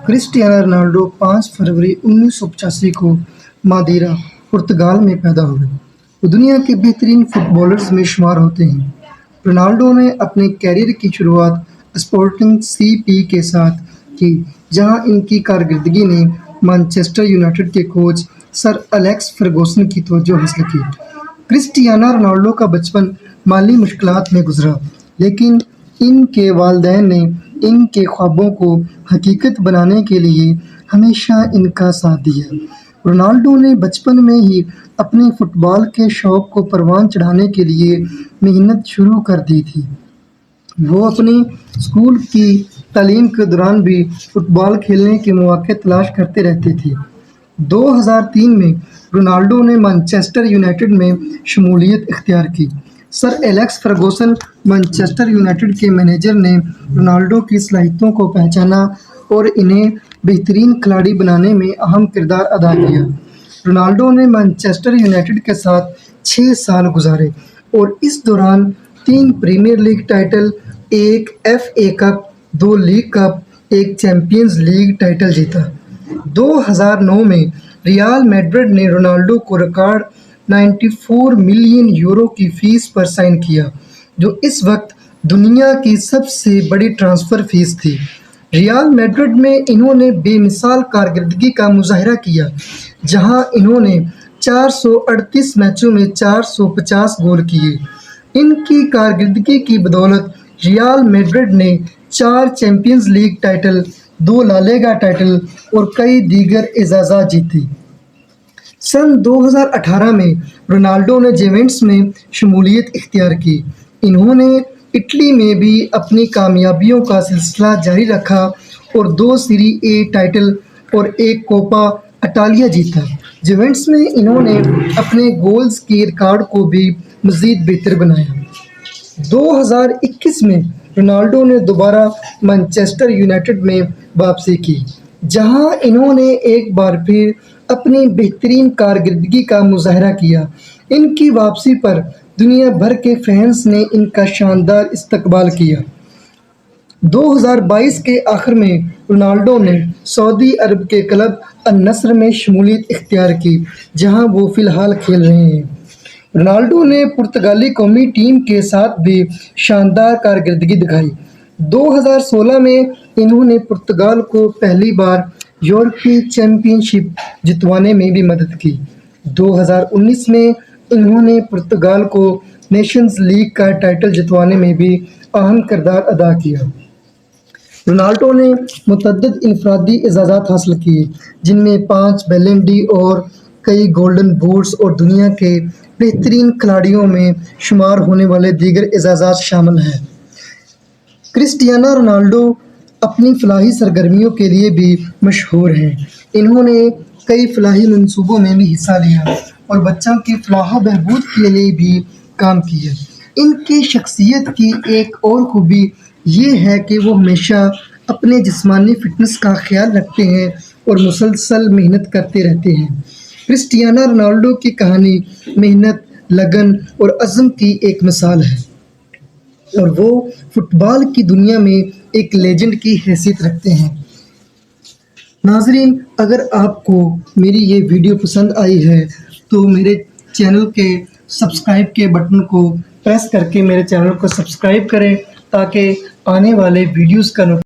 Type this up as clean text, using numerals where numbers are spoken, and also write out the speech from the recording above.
Cristiano Ronaldo 5 فروری 1985 کو مادیرا، پرتگال میں پیدا ہوئے۔ وہ دنیا کے بہترین فٹ بالرز میں شمار ہوتے ہیں۔ رونالڈو نے اپنے کیریئر کی شروعات اسپورٹنگ سی پی کے ساتھ کی، جہاں ان کی کارکردگی نے مانچسٹر یونائیٹڈ کے کوچ سر الیکس فرگوسن کی توجہ حاصل کی۔ کرسٹیانو رونالڈو کا بچپن مالی مشکلات میں گزرا، لیکن ان کے والدین نے ان کے خوابوں کو حقیقت بنانے کے لیے ہمیشہ ان کا ساتھ دیا۔ رونالڈو نے بچپن میں ہی اپنے فٹ بال کے شوق کو پروان چڑھانے کے لیے محنت شروع کر دی تھی۔ وہ اپنی اسکول کی تعلیم کے دوران بھی فٹ بال کھیلنے کے مواقع تلاش کرتے رہتے تھے۔ 2003 میں رونالڈو نے مانچسٹر یونائیٹڈ میں شمولیت اختیار کی۔ سر الیکس فرگوسن، مانچسٹر یونائیٹڈ کے مینیجر، نے رونالڈو کی صلاحیتوں کو پہچانا اور انہیں بہترین کھلاڑی بنانے میں اہم کردار ادا کیا۔ رونالڈو نے مانچسٹر یونائیٹڈ کے ساتھ 6 سال گزارے اور اس دوران 3 Premier League title, 1 F A Cup, 2 League Cup, 1 Champions League title جیتا۔ 2009 میں ریال میڈرڈ نے رونالڈو کو ریکارڈ 94 ملین یورو کی فیس پر سائن کیا، جو اس وقت دنیا کی سب سے بڑی ٹرانسفر فیس تھی۔ ریال میڈرڈ میں انہوں نے بے مثال کارکردگی کا مظاہرہ کیا، جہاں انہوں نے 438 میچوں میں 450 گول کیے۔ ان کی کارکردگی کی بدولت ریال میڈرڈ نے 4 چیمپئنز لیگ ٹائٹل، 2 لا لیگا ٹائٹل اور کئی دیگر اعزازات جیتے۔ سن 2018 میں رونالڈو نے جوونٹس میں شمولیت اختیار کی۔ انہوں نے اٹلی میں بھی اپنی کامیابیوں کا سلسلہ جاری رکھا اور 2 سیری اے ٹائٹل اور 1 کوپا اٹالیا جیتا۔ جوونٹس میں انہوں نے اپنے گولز کے ریکارڈ کو بھی مزید بہتر بنایا۔ 2021 میں رونالڈو نے دوبارہ مانچسٹر یونائیٹڈ میں واپسی کی، جہاں انہوں نے ایک بار پھر اپنی بہترین کارکردگی کا مظاہرہ کیا۔ ان کی واپسی پر دنیا بھر کے فینس نے ان کا شاندار استقبال کیا۔ 2022 کے آخر میں رونالڈو نے سعودی عرب کے کلب النصر میں شمولیت اختیار کی، جہاں وہ فی الحال کھیل رہے ہیں۔ رونالڈو نے پرتگالی قومی ٹیم کے ساتھ بھی شاندار کارکردگی دکھائی۔ 2016 میں انہوں نے پرتگال کو پہلی بار یورپی چیمپئن شپ جتوانے میں بھی مدد کی۔ 2019 میں انہوں نے پرتگال کو نیشنز لیگ کا ٹائٹل جتوانے میں بھی اہم کردار ادا کیا۔ رونالڈو نے متعدد انفرادی اعزازات حاصل کیے، جن میں 5 بیلن ڈی اور کئی گولڈن بوٹس اور دنیا کے بہترین کھلاڑیوں میں شمار ہونے والے دیگر اعزازات شامل ہیں۔ کرسٹیانو رونالڈو اپنی فلاحی سرگرمیوں کے لیے بھی مشہور ہیں۔ انہوں نے کئی فلاحی منصوبوں میں بھی حصہ لیا اور بچوں کی فلاح و بہبود کے لیے بھی کام کیا۔ ان کی شخصیت کی ایک اور خوبی یہ ہے کہ وہ ہمیشہ اپنے جسمانی فٹنس کا خیال رکھتے ہیں اور مسلسل محنت کرتے رہتے ہیں۔ کرسٹیانو رونالڈو کی کہانی محنت، لگن اور عزم کی ایک مثال ہے، اور وہ فٹ بال کی دنیا میں ایک لیجنڈ کی حیثیت رکھتے ہیں۔ ناظرین، اگر آپ کو میری یہ ویڈیو پسند آئی ہے تو میرے چینل کے سبسکرائب کے بٹن کو پریس کر کے میرے چینل کو سبسکرائب کریں، تاکہ آنے والے ویڈیوز کا